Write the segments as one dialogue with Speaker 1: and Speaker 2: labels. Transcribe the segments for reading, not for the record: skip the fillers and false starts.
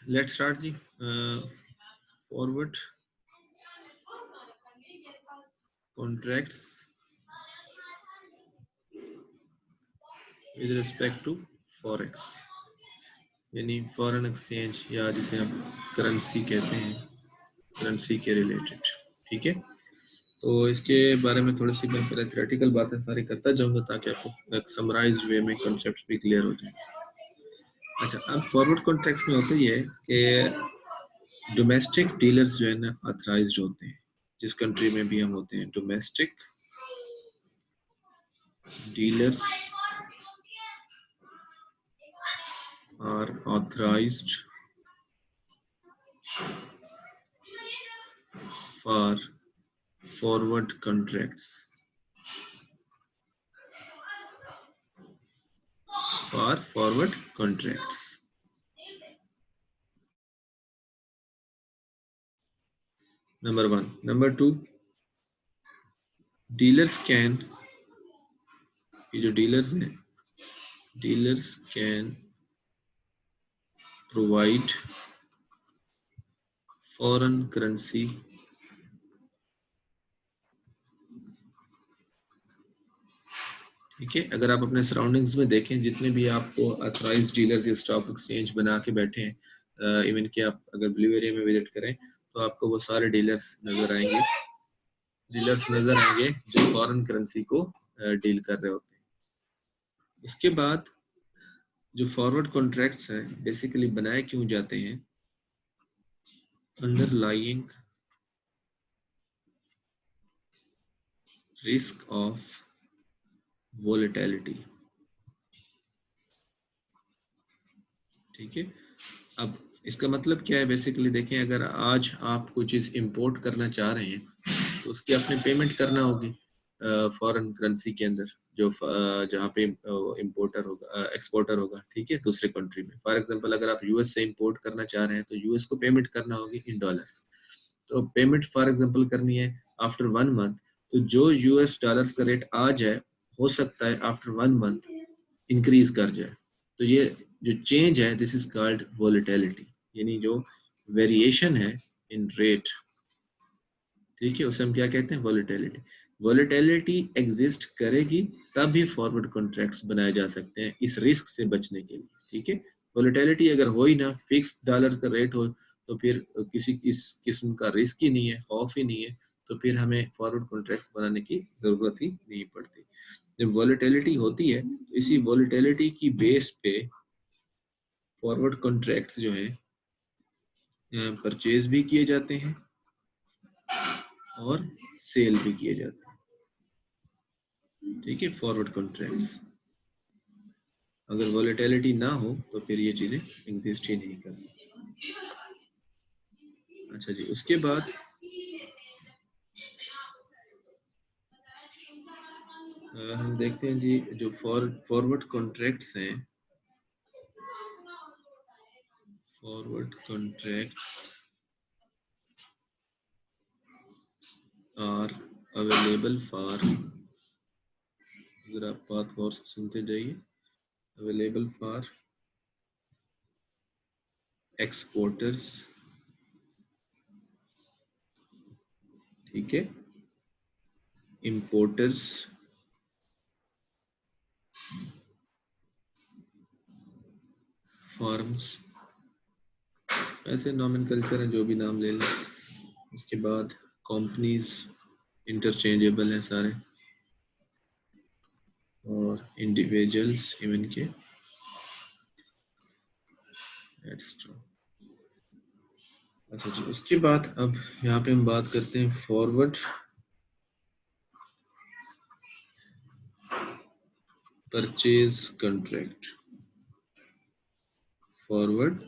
Speaker 1: Let's start जी. Forward contracts with respect to forex, यानी foreign exchange या जिसे हम करेंसी कहते हैं, करेंसी के रिलेटेड. ठीक है, तो इसके बारे में थोड़ी सी मैं पहले थ्योरेटिकल बातें सारी करता जाऊंगा ताकि आपको एक समराइज्ड वे में कॉन्सेप्ट्स भी क्लियर हो जाए. अच्छा, अब फॉरवर्ड कॉन्ट्रैक्ट्स में होता ही है कि डोमेस्टिक डीलर्स जो है ना ऑथराइज्ड होते हैं, जिस कंट्री में भी हम होते हैं. Domestic dealers are authorized for forward contracts, for forward contracts. Number 1. Number 2, dealers can, ये जो डीलर्स हैं, dealers can provide foreign currency ठीक है. अगर आप अपने सराउंडिंग्स में देखें, जितने भी आपको ऑथराइज्ड डीलर्स या स्टॉक एक्सचेंज बना के बैठे हैं, इवन कि आप अगर ब्लू एरिया में विजिट करें तो आपको वो सारे डीलर्स नजर आएंगे, जो फॉरेन करेंसी को डील कर रहे होते हैं. उसके बाद जो फॉरवर्ड कॉन्ट्रैक्ट्स हैं बेसिकली बनाए क्यों जाते हैं? Underlying risk of volatility. ठीक है, अब इसका मतलब क्या है? बेसिकली देखें, अगर आज आप कोई चीज़ इंपोर्ट करना चाह रहे हैं तो उसकी आपने पेमेंट करना होगी फॉरेन करेंसी के अंदर, जो जहाँ पे इंपोर्टर होगा, एक्सपोर्टर होगा. ठीक है, दूसरे कंट्री में. फॉर एग्जांपल अगर आप यूएस से इंपोर्ट करना चाह रहे हैं तो यूएस को पेमेंट करना होगी इन डॉलर्स. तो पेमेंट फॉर एग्जांपल करनी है आफ्टर 1 मंथ, तो जो यूएस डॉलर्स का रेट आज है हो सकता है आफ्टर 1 मंथ इंक्रीज कर जाए. तो ये जो चेंज है, दिस इज कॉल्ड वोलेटिलिटी, यानी जो वेरिएशन है इन रेट. ठीक है, उसे हम क्या कहते हैं? वोलेटिलिटी. वोलेटिलिटी एग्जिस्ट करेगी तब भी फॉरवर्ड कॉन्ट्रैक्ट्स बनाए जा सकते हैं इस रिस्क से बचने के लिए. ठीक है, वोलेटिलिटी अगर हो ही ना, फिक्स्ड डॉलर का रेट हो, तो फिर किसी इस किस्म का रिस्क ही नहीं है, खौफ ही नहीं है, तो फिर हमें फॉरवर्ड कॉन्ट्रैक्ट्स बनाने की जरूरत ही नहीं पड़ती. जब वोलेटिलिटी होती है, इसी वोलेटिलिटी की बेस पे फॉरवर्ड कॉन्ट्रैक्ट्स जो है परचेज भी किए जाते हैं और सेल भी किए जाते हैं. ठीक है, फॉरवर्ड कॉन्ट्रैक्ट्स अगर वोलेटिलिटी ना हो तो फिर ये चीजें एग्जिस्ट ही नहीं करती. अच्छा जी, उसके बाद हम देखते हैं जी, जो फॉरवर्ड कॉन्ट्रैक्ट्स हैं, forward contracts are available for, अगर आप बात गौर से सुनते जाइए, अवेलेबल फॉर एक्सपोर्टर्स. ठीक है, इंपोर्टर्स, फार्म्स, ऐसे नॉमेनकल्चर है, जो भी नाम ले लें. उसके बाद कंपनीज इंटरचेंजेबल है सारे, और इंडिविजुअल्स इवन के एक्स्ट्रा. अच्छा जी, उसके बाद अब यहाँ पे हम बात करते हैं forward purchase contract. Forward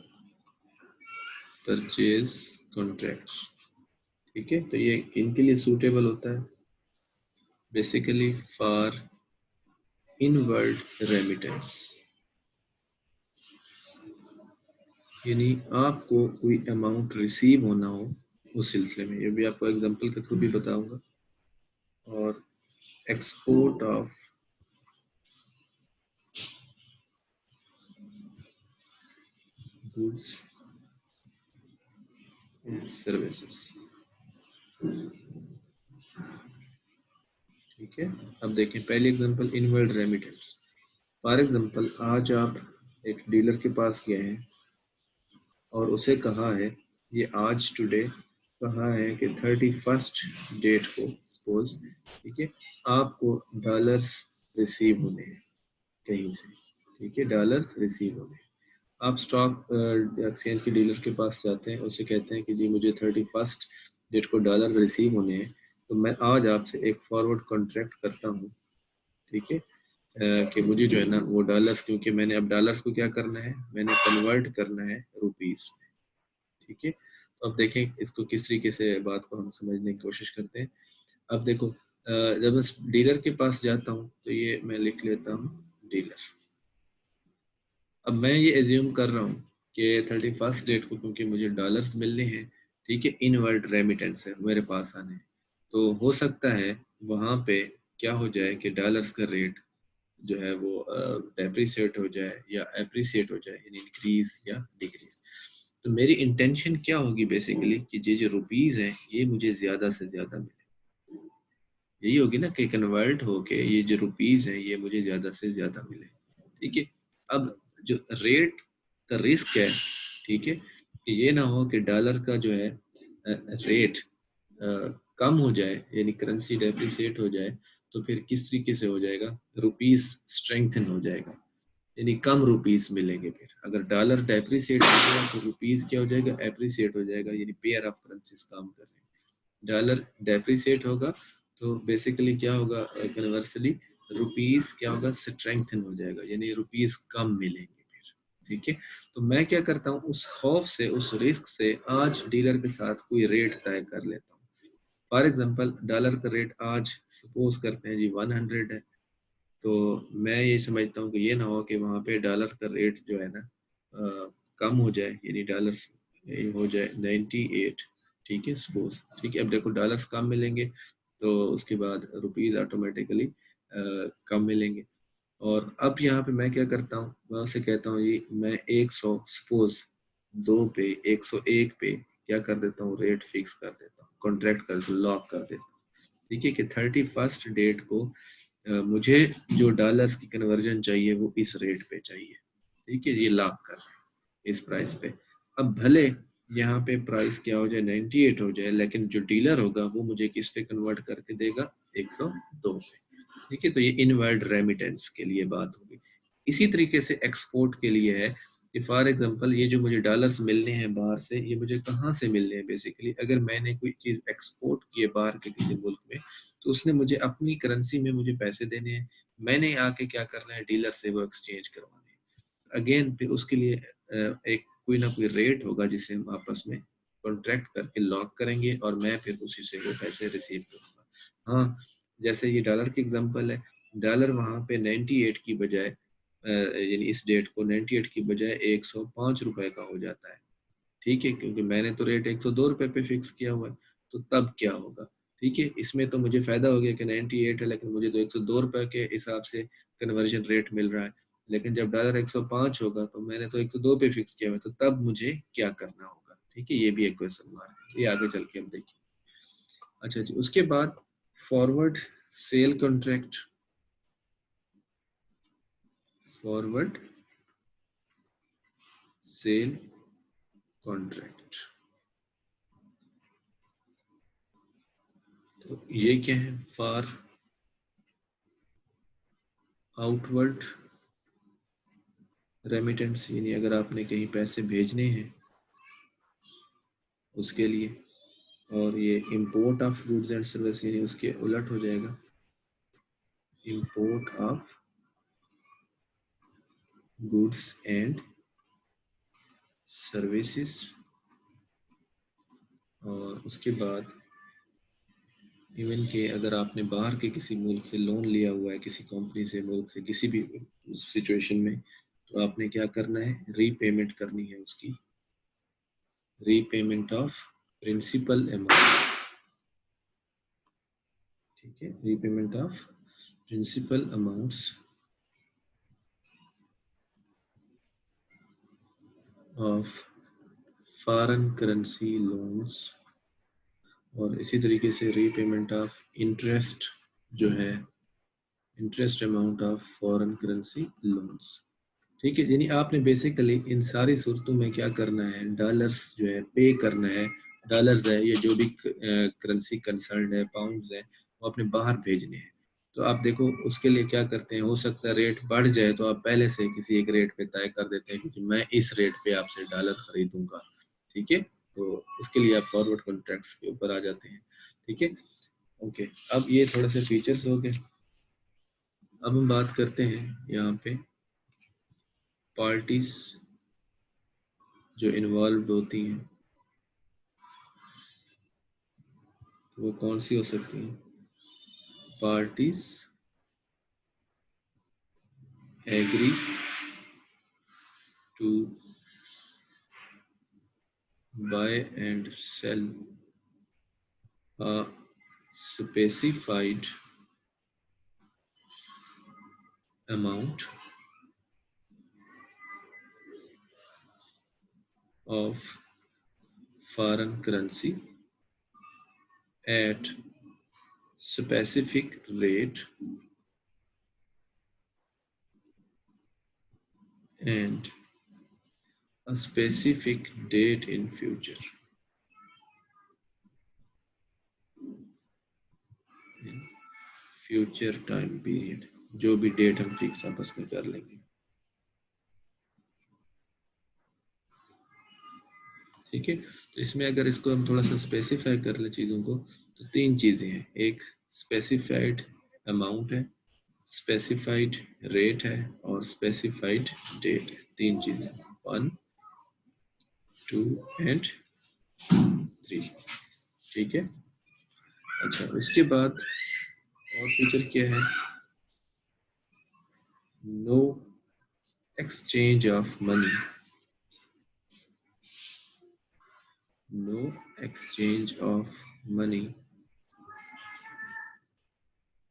Speaker 1: purchase contracts. ठीक है, तो ये इनके लिए सूटेबल होता है बेसिकली फॉर इनवर्ड रेमिटेंस, यानी आपको कोई अमाउंट रिसीव होना हो उस सिलसिले में. ये भी आपको एग्जांपल के थ्रू भी बताऊंगा. और एक्सपोर्ट ऑफ गुड्स सर्विसेज। ठीक है, अब देखें पहली example inward remittance. For example आज आप एक डीलर के पास गए हैं और उसे कहा है, ये आज टुडे कहा है कि 31st डेट को सपोज, ठीक है, आपको डॉलर्स रिसीव होने हैं कहीं से, ठीक है, डॉलर्स रिसीव होने हैं। आप स्टॉक एक्सचेंज के डीलर के पास जाते हैं, उसे कहते हैं कि जी मुझे 31st डेट को डॉलर रिसीव होने हैं, तो मैं आज आपसे एक फॉरवर्ड कॉन्ट्रैक्ट करता हूँ, ठीक है, कि मुझे जो है ना वो डॉलर्स, क्योंकि मैंने अब डॉलर्स को क्या करना है, मैंने कन्वर्ट करना है रुपीस में, ठीक है। तो अब देखें इसको किस तरीके से बात को हम समझने की कोशिश करते हैं। अब देखो जब मैं डीलर के पास जाता हूँ तो ये मैं लिख लेता हूँ डीलर। अब मैं ये एज्यूम कर रहा हूँ कि 31st डेट को क्योंकि मुझे डॉलर्स मिलने हैं, ठीक है, इनवर्ड रेमिटेंस है मेरे पास आने हैं, तो हो सकता है वहाँ पे क्या हो जाए कि डॉलर्स का रेट जो है वो डेप्रिसिएट हो जाए या एप्रिसिएट हो जाए, यानी इंक्रीज या डिक्रीज। तो मेरी इंटेंशन क्या होगी बेसिकली कि ये जो रुपीस हैं ये मुझे ज़्यादा से ज़्यादा मिले, यही होगी ना कि कन्वर्ट होके ये जो रुपीस हैं ये मुझे ज़्यादा से ज़्यादा मिले, ठीक है। अब जो रेट का रिस्क है, ठीक है, कि ये ना हो कि डॉलर का जो है रेट कम हो जाए, यानी करेंसी डेप्रिसिएट हो जाए, तो फिर किस तरीके से हो जाएगा, रुपीस स्ट्रेंथन हो जाएगा, यानी कम रुपीस मिलेंगे। फिर अगर डॉलर डेप्रिसिएट हो गया तो रुपीस क्या हो जाएगा, एप्रिसिएट हो जाएगा, यानी पेयर ऑफ करेंसीज काम कर रहे हैं। डॉलर डेप्रिसिएट होगा तो बेसिकली क्या होगा, कन्वर्सली रुपीस क्या होगा, स्ट्रेंथन हो जाएगा, यानी रुपीस कम मिलेंगे फिर, ठीक है। तो मैं क्या करता हूँ, उस खौफ से, उस रिस्क से आज डीलर के साथ कोई रेट तय कर लेता हूँ। फॉर एग्जांपल डॉलर का रेट आज सपोज करते हैं जी 100 है, तो मैं ये समझता हूँ कि ये ना हो कि वहाँ पे डॉलर का रेट जो है ना कम हो जाए, यानी डॉलर्स हो जाए 98, ठीक है सपोज, ठीक है। अब देखो डॉलर्स कम मिलेंगे तो उसके बाद रुपीस ऑटोमेटिकली कम मिलेंगे। और अब यहाँ पे मैं क्या करता हूँ, मैं उसे कहता हूँ जी मैं 100 सपोज 2 पे 101 पे क्या कर देता हूँ, रेट फिक्स कर देता हूँ, कॉन्ट्रैक्ट कर लॉक कर देता हूँ, ठीक है, कि 31st डेट को मुझे जो डॉलर्स की कन्वर्जन चाहिए वो इस रेट पे चाहिए, ठीक है, ये लॉक कर इस प्राइस पे। अब भले यहाँ पे प्राइस क्या हो जाए, 98 हो जाए, लेकिन जो डीलर होगा वो मुझे किस पे कन्वर्ट करके देगा, 102 पे, ठीक है। तो ये इनवर्ड रेमिटेंस के लिए बात होगी। इसी तरीके से एक्सपोर्ट के लिए है कि फॉर एग्जांपल ये जो मुझे डॉलर्स मिलने हैं बाहर से, ये मुझे कहाँ से मिलने हैं, बेसिकली अगर मैंने कोई चीज़ एक्सपोर्ट की है बाहर के किसी मुल्क में, तो उसने मुझे अपनी करेंसी में मुझे पैसे देने हैं, मैंने आके क्या करना है, डीलर से वो एक्सचेंज करवाने हैं। अगेन फिर उसके लिए एक कोई ना कोई रेट होगा जिसे हम आपस में कॉन्ट्रैक्ट करके लॉक करेंगे और मैं फिर उसी से वो पैसे रिसीव करूँगा। हाँ, जैसे ये डॉलर की एग्जांपल है, डॉलर वहाँ पे 98 की बजाय यानी इस डेट को 98 की बजाय 105 रुपए का हो जाता है, ठीक है, क्योंकि मैंने तो रेट 102 रुपए पे फिक्स किया हुआ है। तो तब क्या होगा, ठीक है, इसमें तो मुझे फायदा हो गया कि 98 है, लेकिन मुझे तो 102 रुपए के हिसाब से कन्वर्जन रेट मिल रहा है। लेकिन जब डॉलर 105 होगा तो मैंने तो 102 पे फिक्स किया हुआ है, तो तब मुझे क्या करना होगा, ठीक है, ये भी एक क्वेश्चन मार्क है, ये आगे चल के हम देखें। अच्छा जी, उसके बाद forward sale contract, forward sale contract, तो ये क्या है, फॉर आउटवर्ड रेमिटेंस, यानी अगर आपने कहीं पैसे भेजने हैं उसके लिए। और ये import of goods and service, यानी उसके उलट हो जाएगा, import of goods and services. और उसके बाद इवन के अगर आपने बाहर के किसी मुल्क से लोन लिया हुआ है, किसी कंपनी से, मुल्क से, किसी भी सिचुएशन में, तो आपने क्या करना है, रीपेमेंट करनी है उसकी, रीपेमेंट ऑफ प्रिंसिपल अमाउंट, ठीक है, repayment of principal amounts of foreign currency loans और इसी तरीके से रीपेमेंट ऑफ इंटरेस्ट जो है, interest amount of foreign currency loans. ठीक है, यानी आपने बेसिकली इन सारी सूरतों में क्या करना है, डॉलर्स जो है पे करना है, डॉलर्स है या जो भी करेंसी कंसर्न है, पाउंड्स है, वो अपने बाहर भेजने हैं। तो आप देखो उसके लिए क्या करते हैं, हो सकता है रेट बढ़ जाए तो आप पहले से किसी एक रेट पे तय कर देते हैं कि मैं इस रेट पे आपसे डॉलर खरीदूंगा। ठीक है, तो उसके लिए आप फॉरवर्ड कॉन्ट्रैक्ट्स के ऊपर आ जाते हैं। ठीक है, ओके। अब ये थोड़े से फीचर्स हो गए। अब हम बात करते हैं यहाँ पे पार्टीज जो इन्वॉल्व होती हैं, वो कौन सी हो सकती हैं? Parties agree to buy and sell a specified amount of foreign currency at specific rate and a specific date in future. In future time period, जो भी डेट हम फिक्स आपस में कर लेंगे। ठीक है, तो इसमें अगर इसको हम थोड़ा सा स्पेसिफाई कर ले चीज़ों को, तो तीन चीज़ें हैं। एक स्पेसिफाइड अमाउंट है, स्पेसिफाइड रेट है और स्पेसिफाइड डेट है। तीन चीज़ें, 1, 2 एंड 3। ठीक है, अच्छा इसके बाद और फीचर क्या है, no exchange of money, no exchange of money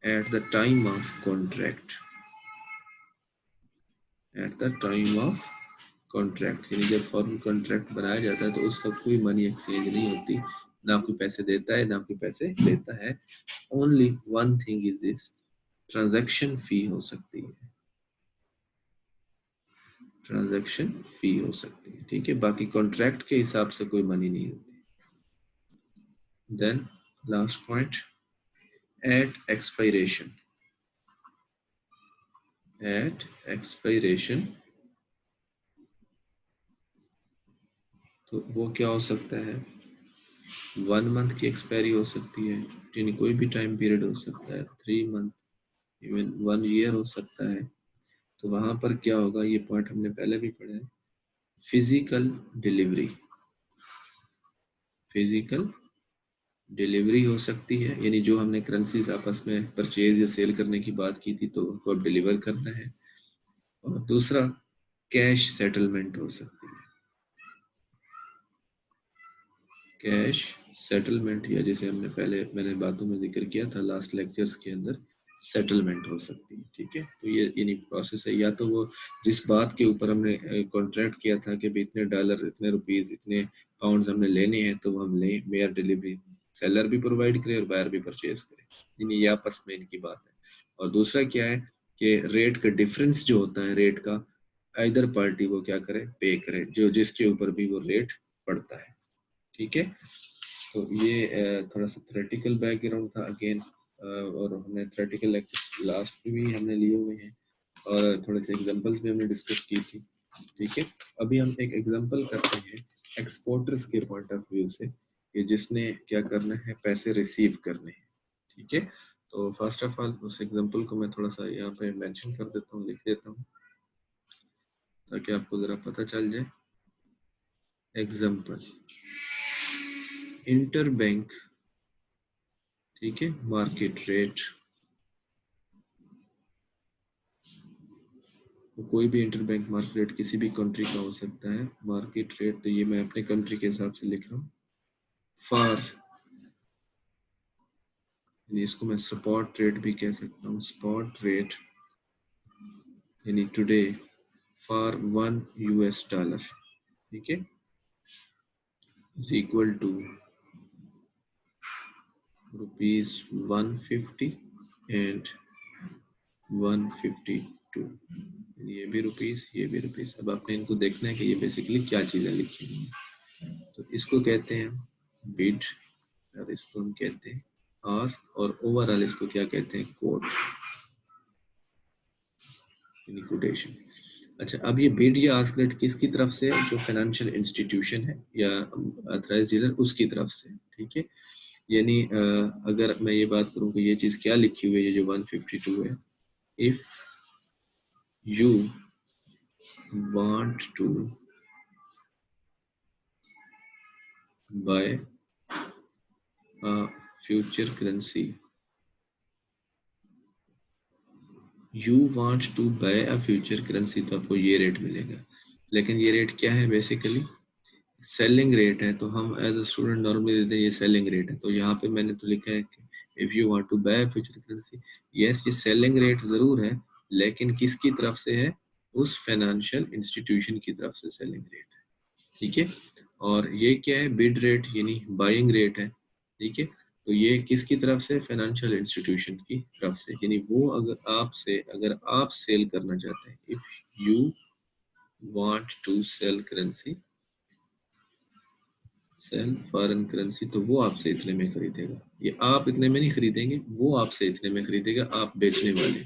Speaker 1: at the time of contract, at the time of contract, यानी जब फॉर्मल कॉन्ट्रैक्ट बनाया जाता है तो उस वक्त कोई मनी एक्सचेंज नहीं होती, ना कोई पैसे देता है ना कोई पैसे लेता है। Only one thing is this, transaction fee हो सकती है, ट्रांजैक्शन फी हो सकती है। ठीक है, बाकी कॉन्ट्रैक्ट के हिसाब से कोई मनी नहीं होती। Then last point, at expiration, at expiration, तो वो क्या हो सकता है, 1 मंथ की एक्सपायरी हो सकती है, यानी कोई भी टाइम पीरियड हो सकता है, 3 मंथ, इवन 1 ईयर हो सकता है। तो वहां पर क्या होगा, ये पॉइंट हमने पहले भी पढ़ा है, फिजिकल डिलीवरी, फिजिकल डिलीवरी हो सकती है, यानी जो हमने करेंसीज आपस में परचेज या सेल करने की बात की थी तो उनको अब डिलीवर करना है। और दूसरा, कैश सेटलमेंट हो सकती है, कैश सेटलमेंट, या जैसे हमने पहले मैंने बातों में जिक्र किया था लास्ट लेक्चर्स के अंदर, सेटलमेंट हो सकती है। ठीक है, तो ये यानी प्रोसेस है, या तो वो जिस बात के ऊपर हमने कॉन्ट्रैक्ट किया था कि इतने डॉलर, इतने रुपीस, इतने पाउंड्स हमने लेने हैं, तो हम लें, मेयर डिलीवरी सेलर भी प्रोवाइड करे और बायर भी परचेज करे, यानी ये आपस में इनकी बात है। और दूसरा क्या है कि रेट का डिफरेंस जो होता है, रेट का इधर पार्टी वो क्या करे, पे करे, जो जिसके ऊपर भी वो रेट पड़ता है। ठीक है, तो ये थोड़ा सा थ्योरेटिकल बैकग्राउंड था अगेन, और हमने थ्योरेटिकल लेक्चर लास्ट में भी हमने लिए हुए हैं और थोड़े से एग्जांपल्स भी हमने डिस्कस की थी। ठीक है, अभी हम एक एग्जांपल करते हैं एक्सपोर्टर्स के पॉइंट ऑफ व्यू से, कि जिसने क्या करना है, पैसे रिसीव करने हैं। ठीक है, तो फर्स्ट ऑफ ऑल उस एग्जांपल को मैं थोड़ा सा यहाँ पे मेंशन कर देता हूँ, लिख देता हूँ ताकि आपको ज़रा पता चल जाए। एग्जांपल, इंटर बैंक, ठीक है, मार्केट रेट, तो कोई भी इंटर बैंक मार्केट रेट किसी भी कंट्री का हो सकता है। मार्केट रेट तो ये मैं अपने कंट्री के हिसाब से लिख रहा हूँ, फॉर, इसको मैं स्पॉट रेट भी कह सकता हूँ, स्पॉट रेट यानी टुडे फॉर $1। ठीक है, is equal to rupees 150 and 152, ये भी रुपीस, ये भी रुपीस। अब आपने इनको देखना है कि ये बेसिकली क्या चीजें लिखी हुई हैं। तो इसको कहते हैं बिड, और इसको हम कहते हैं आस्क, और ओवरऑल इसको क्या कहते हैं, कोट, कोटेशन। अच्छा, अब ये बिड या आस्क रेट किसकी तरफ से है? जो फाइनेंशियल इंस्टीट्यूशन है या ऑथराइज्ड डीलर, उसकी तरफ से, ठीक है। यानी अगर मैं ये बात करूं कि ये चीज क्या लिखी हुई है, ये जो 152 है, if you want to buy future currency, you want to buy a future currency, तो आपको ये रेट मिलेगा। लेकिन ये रेट क्या है? बेसिकली सेलिंग रेट है। तो हम एज अ स्टूडेंट नॉर्मली देते हैं ये सेलिंग रेट है। तो यहाँ पे मैंने तो लिखा है कि if you want to buy future currency, yes ये सेलिंग रेट जरूर है, लेकिन किसकी तरफ से है? उस फाइनेंशियल इंस्टीट्यूशन की तरफ से सेलिंग रेट है, ठीक है। और ये क्या है? बिड रेट यानी बाइंग रेट है, ठीक है। तो ये किसकी तरफ से? फाइनेंशियल इंस्टीट्यूशन की तरफ से। यानी वो अगर आप सेल करना चाहते हैं, if you want to sell currency, sell foreign currency, तो वो आपसे इतने में खरीदेगा। ये आप इतने में नहीं खरीदेंगे, वो आपसे इतने में खरीदेगा, आप बेचने वाले,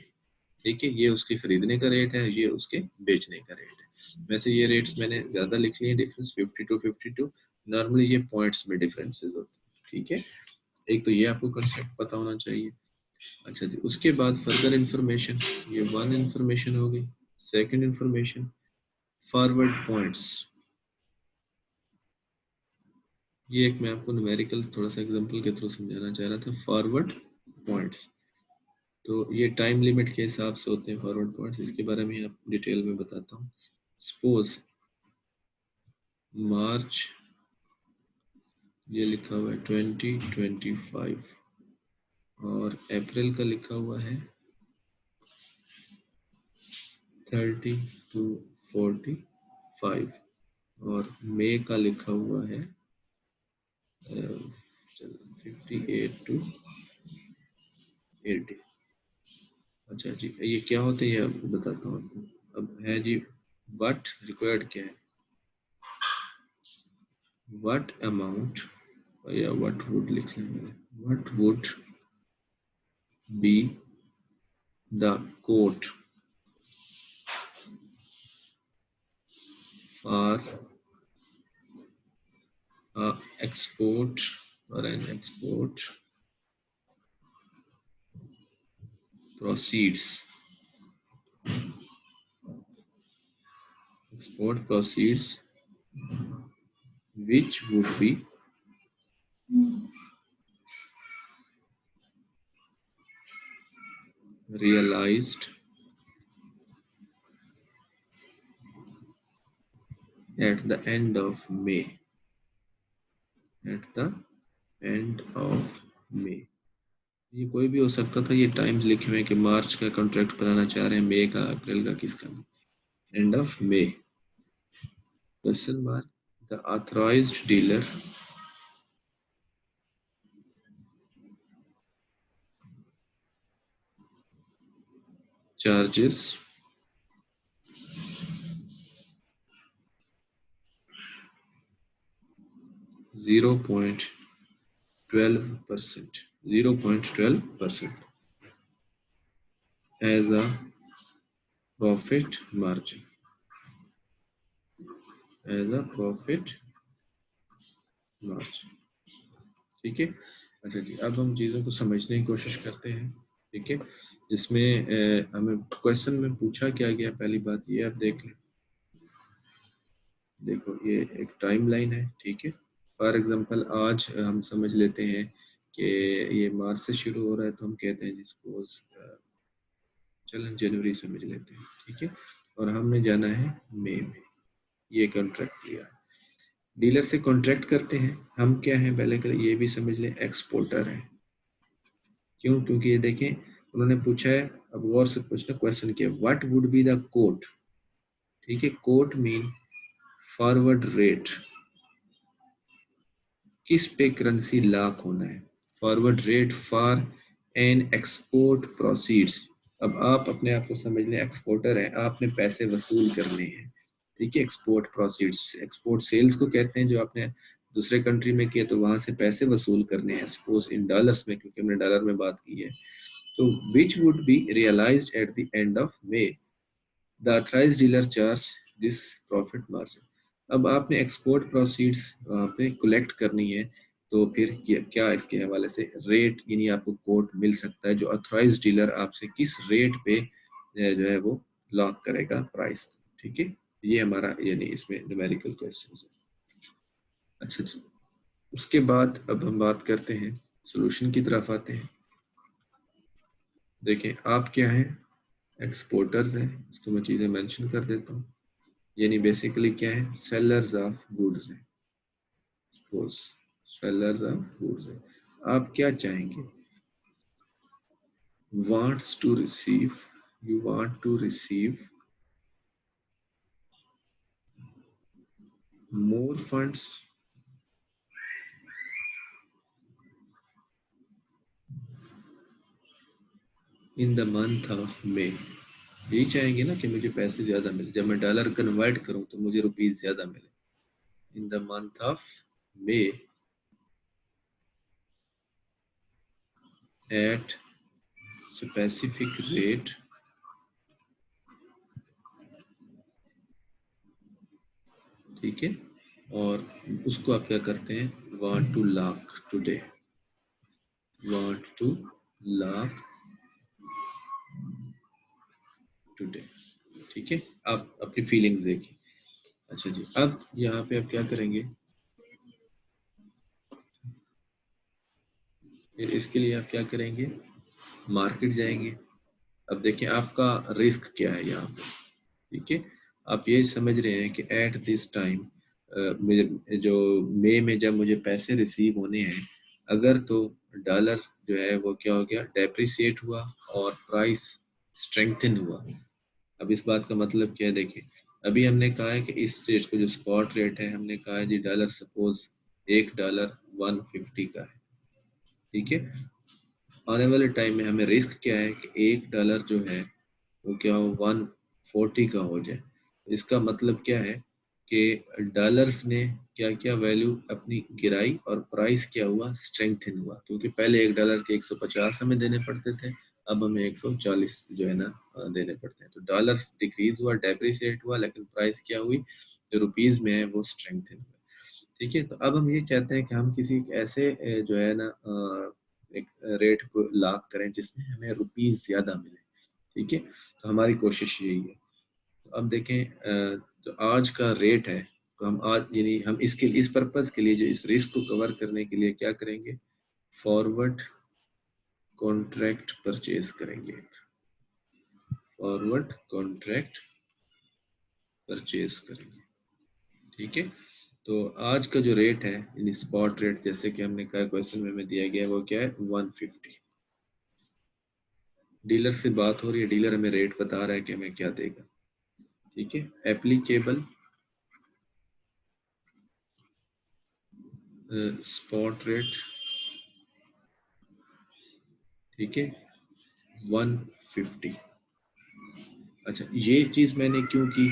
Speaker 1: ठीक है। ये उसके खरीदने का रेट है, ये उसके बेचने का रेट है। वैसे ये रेट्स मैंने ज्यादा लिख लिए डिफरेंस 52 नॉर्मली ये पॉइंट्स में डिफरेंसेस होते हैं, ठीक है। एक तो ये आपको कंसेप्ट पता होना चाहिए। अच्छा जी, उसके बाद फर्दर इंफॉर्मेशन, ये वन इंफॉर्मेशन हो गई। Second information, forward points. ये एक मैं आपको न्यूमेरिकल थोड़ा सा एग्जांपल के थ्रू समझाना चाह रहा था। फॉरवर्ड पॉइंट्स, तो ये टाइम लिमिट के हिसाब से होते हैं फॉरवर्ड पॉइंट्स। इसके बारे में आप डिटेल में बताता हूँ। सपोज मार्च, ये लिखा हुआ है 2025, और अप्रैल का लिखा हुआ है 30 to 45, और मई का लिखा हुआ है 58 to 80। अच्छा जी, ये क्या होता है ये आपको बताता हूँ आपको। अब है जी, व्हाट रिक्वायर्ड क्या है, व्हाट अमाउंट, या व्हाट वुड लिख लेंगे, what would be the quote for export or an export proceeds, export proceeds which would be realized at the end of May, at the end of May। ये कोई भी हो सकता था, ये टाइम्स लिखे हुए हैं कि मार्च का कॉन्ट्रैक्ट बनाना चाह रहे हैं, मई का, अप्रैल का, किसका, end of May. Question mark, the authorized dealer charges %0.12%, 0.12% as a profit margin, as a profit margin, ठीक है। अच्छा जी, अब हम चीज़ों को समझने की कोशिश करते हैं, ठीक है। जिसमें हमें क्वेश्चन में पूछा क्या गया, पहली बात ये आप देख लें। देखो ये एक टाइम लाइन है, ठीक है। फॉर एग्जांपल आज हम समझ लेते हैं कि ये मार्च से शुरू हो रहा है, तो हम कहते हैं जिसको चलन जनवरी समझ लेते हैं, ठीक है। और हमने जाना है मई में, ये कॉन्ट्रैक्ट लिया। डीलर से कॉन्ट्रैक्ट करते हैं हम, क्या है पहले कर ये भी समझ लें, एक्सपोर्टर है। क्यों? क्योंकि ये देखें उन्होंने पूछा है, अब गौर से पूछना, क्वेश्चन किया what would be the quote, ठीक है। कोट मीन फॉरवर्ड रेट, किस पे करेंसी लॉक होना है? Forward rate for an export proceeds. अब आप अपने आप को समझ लें एक्सपोर्टर है, आपने पैसे वसूल करने हैं, ठीक है। एक्सपोर्ट प्रोसीड्स, एक्सपोर्ट सेल्स को कहते हैं, जो आपने दूसरे कंट्री में किया तो वहां से पैसे वसूल करने हैं, सपोज इन डॉलर्स में, क्योंकि हमने डॉलर में बात की है। तो which would be realised at the end of May, the authorised dealer charge this profit margin. अब आपने एक्सपोर्ट प्रोसीड्स वहाँ पे कलेक्ट करनी है, तो फिर क्या इसके हवाले से रेट, यानी आपको कोट मिल सकता है जो अथराइज्ड डीलर आपसे किस रेट पे जो है वो लॉक करेगा प्राइस, ठीक है। ये हमारा यानी इसमें न्यूमेरिकल क्वेश्चन है। अच्छा जी, उसके बाद अब हम बात करते हैं सॉल्यूशन की तरफ आते हैं। देखें आप क्या हैं, एक्सपोर्टर्स हैं, इसको मैं चीज़ें मेंशन कर देता हूँ। यानी बेसिकली क्या है, सेलर्स ऑफ गुड्स है, सपोज सेलर्स ऑफ गुड्स है। आप क्या चाहेंगे, wants to receive, you want to receive more funds in the month of May. यही चाहेंगे ना कि मुझे पैसे ज्यादा मिले, जब मैं डॉलर कन्वर्ट करूं तो मुझे रुपीस ज्यादा मिले। In the month of May at specific rate, ठीक है। और उसको आप क्या करते हैं, want to lock today, want to lock today, ठीक है। आप अपनी फीलिंग्स देखिए। अच्छा जी, अब यहाँ पे आप क्या करेंगे, फिर इसके लिए आप क्या करेंगे, मार्केट जाएंगे। अब देखिए आपका रिस्क क्या है यहाँ पे, ठीक है। आप ये समझ रहे हैं कि एट दिस टाइम मुझे जो मई में जब मुझे पैसे रिसीव होने हैं, अगर तो डॉलर जो है वो क्या हो गया, डेप्रिसिएट हुआ और प्राइस स्ट्रेंथन हुआ। अब इस बात का मतलब क्या है, देखिए अभी हमने कहा है कि इस स्टेज को जो स्पॉट रेट है, हमने कहा है जी डॉलर सपोज $1 150 का है, ठीक है। आने वाले टाइम में हमें रिस्क क्या है कि $1 जो है वो क्या हो, 140 का हो जाए। इसका मतलब क्या है कि डॉलर्स ने क्या क्या वैल्यू अपनी गिराई और प्राइस क्या हुआ, स्ट्रेंथन हुआ, क्योंकि पहले $1 के 150 हमें देने पड़ते थे, अब हमें 140 जो है ना देने पड़ते हैं। तो डॉलर डिक्रीज हुआ, डेप्रिसिएट हुआ, लेकिन प्राइस क्या हुई, जो रुपीज में है वो स्ट्रेंथन हुआ, ठीक है। तो अब हम ये चाहते हैं कि हम किसी ऐसे जो है ना एक रेट को लॉक करें जिसमें हमें रुपीस ज्यादा मिले, ठीक है। तो हमारी कोशिश यही है। तो अब देखें जो आज का रेट है, तो हम आज यानी हम इसके इस पर्पज के लिए, जो इस रिस्क को कवर करने के लिए क्या करेंगे, फॉरवर्ड कॉन्ट्रैक्ट परचेज करेंगे, फॉरवर्ड कॉन्ट्रैक्ट परचेज करेंगे, ठीक है। तो आज का जो रेट है यानी स्पॉट रेट, जैसे कि हमने कहा क्वेश्चन में हमें दिया गया है, वो क्या है 150। डीलर से बात हो रही है, डीलर हमें रेट बता रहा है कि हमें क्या देगा, ठीक है। एप्लीकेबल स्पॉट रेट, ठीक है 150। अच्छा ये चीज मैंने क्यों की,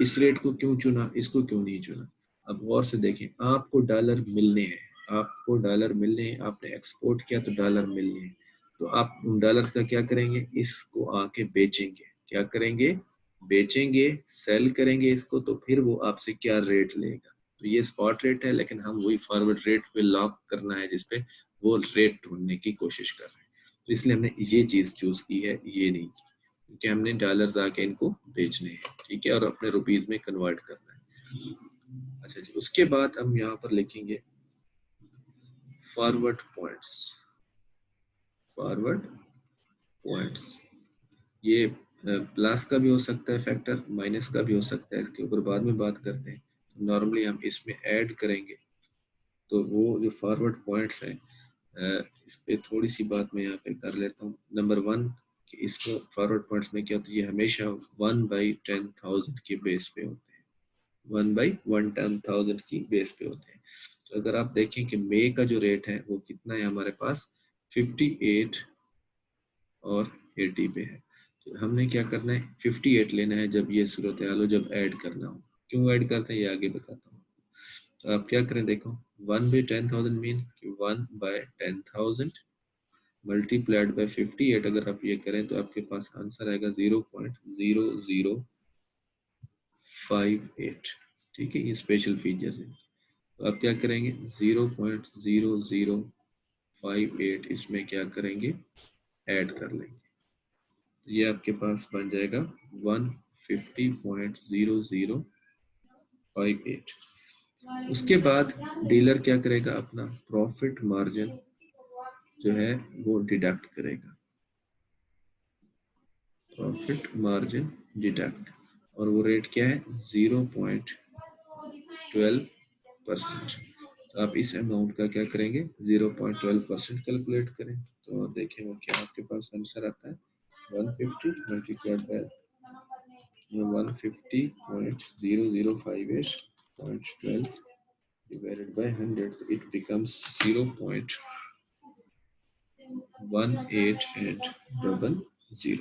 Speaker 1: इस रेट को क्यों चुना, इसको क्यों नहीं चुना। अब गौर से देखें, आपको डॉलर मिलने हैं, आपको डॉलर मिलने हैं, आपने एक्सपोर्ट किया तो डॉलर मिलने हैं, तो आप उन डॉलर्स का क्या करेंगे, इसको आके बेचेंगे, क्या करेंगे, बेचेंगे, सेल करेंगे इसको, तो फिर वो आपसे क्या रेट लेगा। तो ये स्पॉट रेट है, लेकिन हम वही फॉरवर्ड रेट पे लॉक करना है, जिसपे वो रेट ढूंढने की कोशिश कर रहे हैं। तो इसलिए हमने ये चीज चूज की है, ये नहीं की, क्योंकि हमने डॉलर्स आके इनको बेचने हैं, ठीक है, और अपने रुपीज में कन्वर्ट करना है। अच्छा जी, उसके बाद हम यहाँ पर लिखेंगे फॉरवर्ड पॉइंट्स, फॉरवर्ड पॉइंट्स। ये प्लस का भी हो सकता है फैक्टर, माइनस का भी हो सकता है, इसके ऊपर बाद में बात करते हैं। तो नॉर्मली हम इसमें ऐड करेंगे, तो वो जो फॉरवर्ड पॉइंट्स हैं, इस पे थोड़ी सी बात मैं यहाँ पे कर लेता हूँ। नंबर 1 कि इसको फॉरवर्ड पॉइंट्स में क्या होता है, ये हमेशा 1/10,000 के बेस पे होते हैं, 1/10,000 की बेस पे होते हैं। तो अगर आप देखें कि मई का जो रेट है वो कितना है हमारे पास 58 और 80 पे है। तो हमने क्या करना है 58 लेना है जब ये सूरत हाल हो, जब ऐड करना हो। क्यों ऐड करते हैं ये आगे बताता हूँ। तो आप क्या करें, देखो 1/10,000 मीन 1/10,000 मल्टीप्लाइड बाय 58। अगर आप ये करें तो आपके पास आंसर आएगा 0.0058। ठीक है, ये स्पेशल फीचर्स है। तो आप क्या करेंगे 0.0058 इसमें क्या करेंगे ऐड कर लेंगे। तो ये आपके पास बन जाएगा 150.0058। उसके बाद डीलर क्या करेगा, अपना प्रॉफिट मार्जिन जो है वो डिडक्ट करेगा, प्रॉफिट मार्जिन डिडक्ट, और वो रेट क्या है 0.12%। तो आप इस अमाउंट का क्या करेंगे 0.12% कैलकुलेट करें। तो देखें वो क्या आपके पास आंसर आता है 150 multiplied by 150.0058.12 divided by 100, it becomes 0.1800।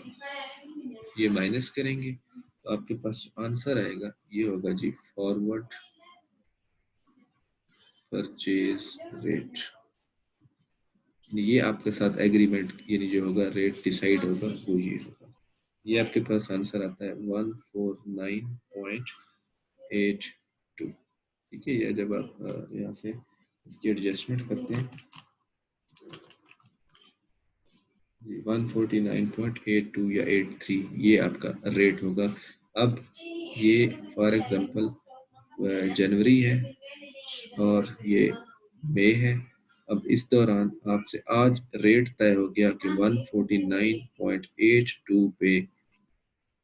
Speaker 1: ये माइनस करेंगे तो आपके पास आंसर आएगा, ये होगा जी फॉरवर्ड परचेज रेट। ये आपके साथ एग्रीमेंट यानी जो होगा रेट डिसाइड होगा वो ये होगा। ये आपके पास आंसर आता है 149.82। ठीक है, ये जब आप यहाँ से इसकी एडजस्टमेंट करते हैं 149.82 या 83 ये आपका रेट होगा। अब ये फॉर एग्जांपल जनवरी है और ये मई है। अब इस दौरान आपसे आज रेट तय हो गया कि 149.82 पे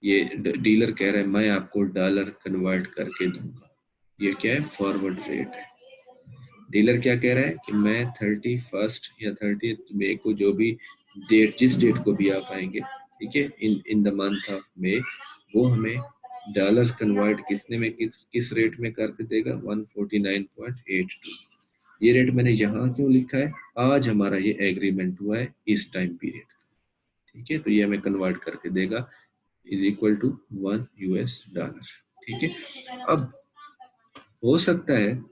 Speaker 1: ये डीलर कह रहा है मैं आपको डॉलर कन्वर्ट करके दूंगा। ये क्या है फॉरवर्ड रेट है। डीलर क्या कह रहा है कि मैं 31 या 30 मई को जो भी डेट जिस डेट को भी आप आएंगे, ठीक है, in the month of May, वो हमें डॉलर कन्वर्ट किसने में किस रेट में करके देगा 149.82। ये रेट मैंने यहाँ क्यों लिखा है, आज हमारा ये एग्रीमेंट हुआ है इस टाइम पीरियड। ठीक है, तो ये हमें कन्वर्ट करके देगा इज इक्वल टू $1। ठीक है, अब हो सकता है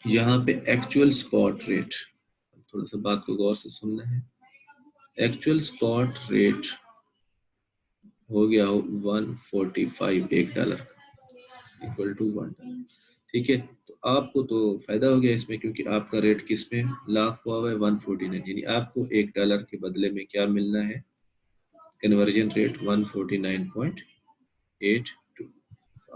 Speaker 1: यहाँ पे एक्चुअल स्पॉट रेट, थोड़ा सा बात को गौर से सुनना है। एक्चुअल स्पॉट रेट हो गया हो 145 $1 का इक्वल टू 1। ठीक है, तो आपको तो फायदा हो गया इसमें क्योंकि आपका रेट किस में लॉक हुआ है 149, यानी आपको $1 के बदले में क्या मिलना है कन्वर्जन रेट 149.82।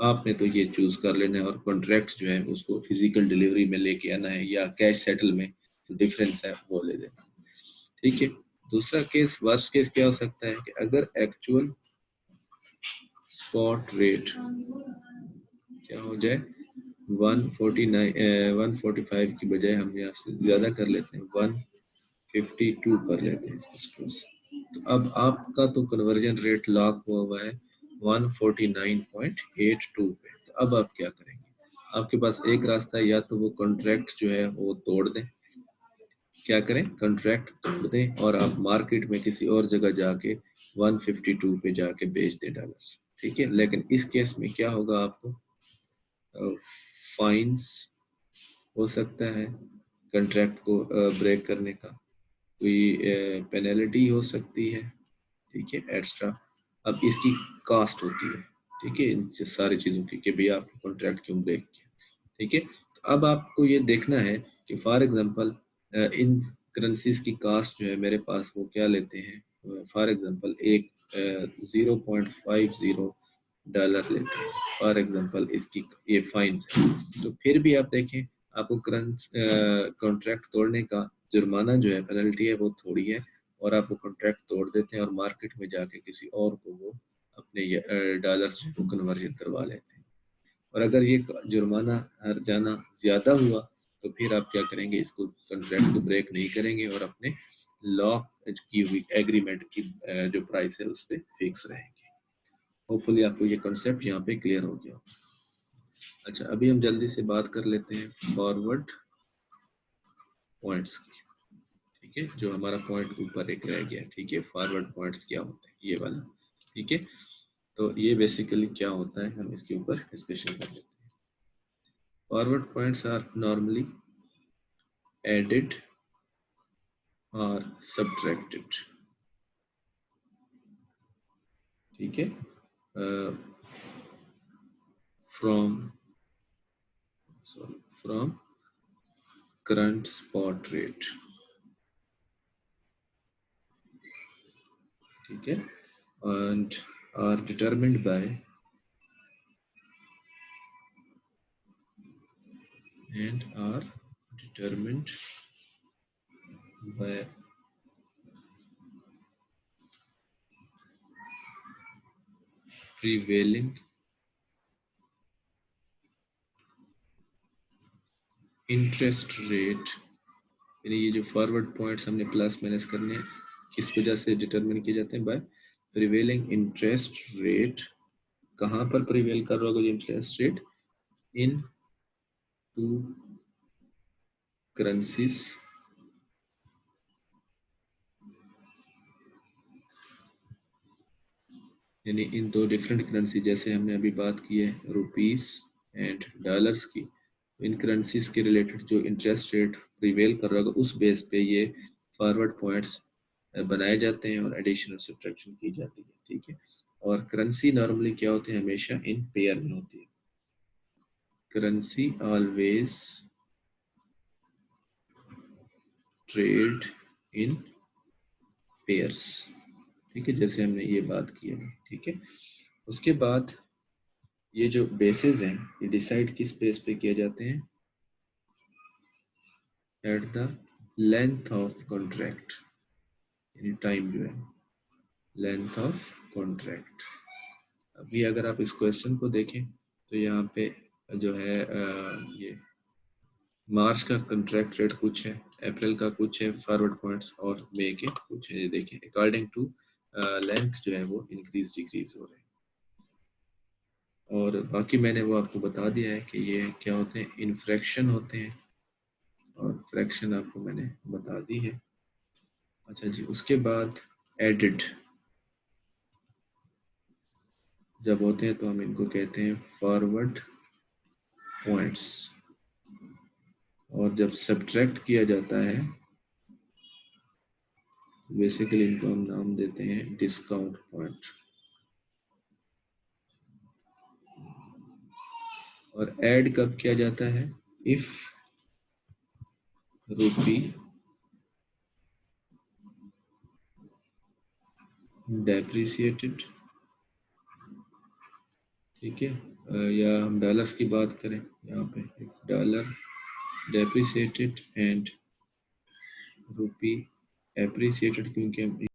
Speaker 1: आपने तो ये चूज कर लेना है और कॉन्ट्रैक्ट जो है उसको फिजिकल डिलीवरी में लेके आना है या कैश सेटल में जो डिफरेंस है वो ले लेना। ठीक है, दूसरा केस वर्स्ट केस क्या हो सकता है कि अगर एक्चुअल स्पॉट रेट क्या हो जाए 145 की बजाय हम यहाँ से ज्यादा कर लेते हैं 152 कर लेते हैं इसको। तो अब आपका तो कन्वर्जन रेट लॉक हुआ है 149.82 पे। तो अब आप क्या करेंगे, आपके पास एक रास्ता है, या तो वो कॉन्ट्रैक्ट जो है वो तोड़ दें। क्या करें, कॉन्ट्रैक्ट तोड़ दें और आप मार्केट में किसी और जगह जाके 152 पे जाके बेच दें डॉलर। ठीक है, लेकिन इस केस में क्या होगा, आपको फाइन्स हो सकता है कॉन्ट्रैक्ट को ब्रेक करने का, कोई पेनल्टी हो सकती है। ठीक है, एक्स्ट्रा अब इसकी कास्ट होती है। ठीक है, इन सारी चीज़ों की कि भैया आपने कॉन्ट्रैक्ट क्यों ब्रेक किया। ठीक है, तो अब आपको ये देखना है कि फॉर एग्जांपल इन करेंसीज की कास्ट जो है मेरे पास वो क्या लेते हैं, फॉर एग्जांपल एक 0.50 लेते हैं फॉर एग्जांपल, इसकी ये फाइन्स है। तो फिर भी आप देखें आपको कॉन्ट्रैक्ट तोड़ने का जुर्माना जो है पेनल्टी है वो थोड़ी है, और आप वो कॉन्ट्रैक्ट तोड़ देते हैं और मार्केट में जाके किसी और को वो अपने डॉलर से वो कन्वर्जन करवा लेते हैं। और अगर ये जुर्माना हर जाना ज़्यादा हुआ तो फिर आप क्या करेंगे, इसको कॉन्ट्रैक्ट को ब्रेक नहीं करेंगे और अपने लॉक की हुई एग्रीमेंट की जो प्राइस है उस पर फिक्स रहेंगे। होपफुली आपको ये कॉन्सेप्ट यहाँ पे क्लियर हो गया। अच्छा, अभी हम जल्दी से बात कर लेते हैं फॉरवर्ड पॉइंट्स की, ठीक है, जो हमारा पॉइंट ऊपर एक रह गया, ठीक है, फॉरवर्ड पॉइंट्स क्या होते हैं ये वाला, ठीक है। तो ये बेसिकली क्या होता है, हम इसके ऊपर डिस्कशन कर लेते हैं। Forward points are normally added और सब्ट्रैक्टेड, ठीक है, from from current spot rate, ठीक है, and are determined by and are determined by prevailing interest rate. यानी ये जो फॉरवर्ड पॉइंट्स हमने प्लस माइनस करने हैं, किस वजह से डिटरमिन किए जाते हैं, बाय प्रिवेलिंग इंटरेस्ट रेट। कहाँ पर प्रिवेल कर रहा होगा जो interest rate, in two currencies, यानी इन दो डिफरेंट करेंसी, जैसे हमने अभी बात की है रुपीस एंड डॉलर्स की, इन करेंसीज के रिलेटेड जो इंटरेस्ट रेट प्रिवेल कर रहा होगा उस बेस पे ये फॉरवर्ड पॉइंट्स बनाए जाते हैं और एडिशन और सब्ट्रैक्शन की जाती है, ठीक है। और करेंसी नॉर्मली क्या होती है, हमेशा इन पेयर में होती है। Currency always trade in pairs, ठीक है, जैसे हमने ये बात की है, ठीक है। उसके बाद ये जो बेसिस हैं ये डिसाइड किस बेस पे किए जाते हैं, at the length of contract, यानी टाइम जो है, लेंथ ऑफ कॉन्ट्रैक्ट। अभी अगर आप इस क्वेश्चन को देखें तो यहाँ पे जो है ये मार्च का कॉन्ट्रैक्ट रेट कुछ है, अप्रैल का कुछ है फॉरवर्ड पॉइंट्स, और मई के कुछ है। ये देखें अकॉर्डिंग टू लेंथ जो है वो इंक्रीज डिक्रीज हो रहे हैं। और बाकी मैंने वो आपको बता दिया है कि ये क्या होते हैं, इनफ्रैक्शन होते हैं, और फ्रैक्शन आपको मैंने बता दी है। अच्छा जी, उसके बाद एडिड जब होते हैं तो हम इनको कहते हैं फॉरवर्ड पॉइंट्स, और जब सब्ट्रैक्ट किया जाता है बेसिकली इनको हम नाम देते हैं डिस्काउंट पॉइंट। और ऐड कब किया जाता है, इफ रूपी डेप्रिसिएटेड, ठीक है, या हम डॉलर्स की बात करें यहाँ पे, डॉलर डेप्रिसिएटेड एंड रूपी एप्रिसिएटेड, क्योंकि हम